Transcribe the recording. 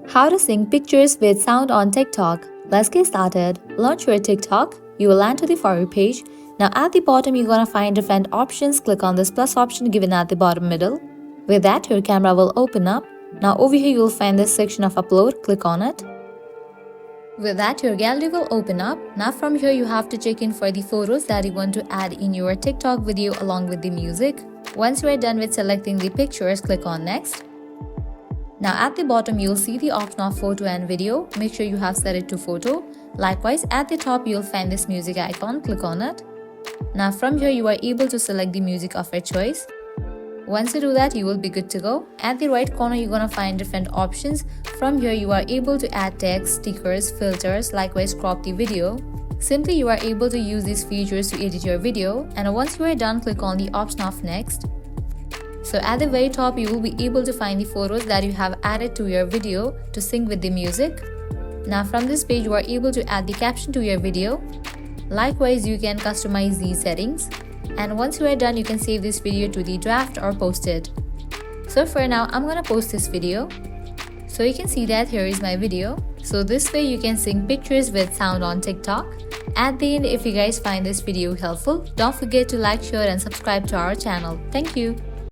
How to sync pictures with sound on TikTok. Let's get started. Launch your TikTok. You will land to the For You page. Now at the bottom, you're gonna find different options. Click on this plus option given at the bottom middle. With that, your camera will open up. Now over here, you will find this section of upload. Click on it. With that, your gallery will open up. Now from here, you have to check in for the photos that you want to add in your TikTok video along with the music. Once you are done with selecting the pictures, click on next. Now at the bottom, you'll see the option of photo and video. Make sure you have set it to photo. Likewise, at the top, you'll find this music icon. Click on it. Now from here, you are able to select the music of your choice. Once you do that, you will be good to go. At the right corner, you're gonna find different options. From here, you are able to add text, stickers, filters, likewise crop the video. Simply, you are able to use these features to edit your video. And once you are done, click on the option of next. So at the very top, you will be able to find the photos that you have added to your video to sync with the music. Now from this page, you are able to add the caption to your video. Likewise, you can customize these settings. And once you are done, you can save this video to the draft or post it. So for now, I'm gonna post this video. So you can see that here is my video. So this way you can sync pictures with sound on TikTok. At the end, if you guys find this video helpful, don't forget to like, share and subscribe to our channel. Thank you.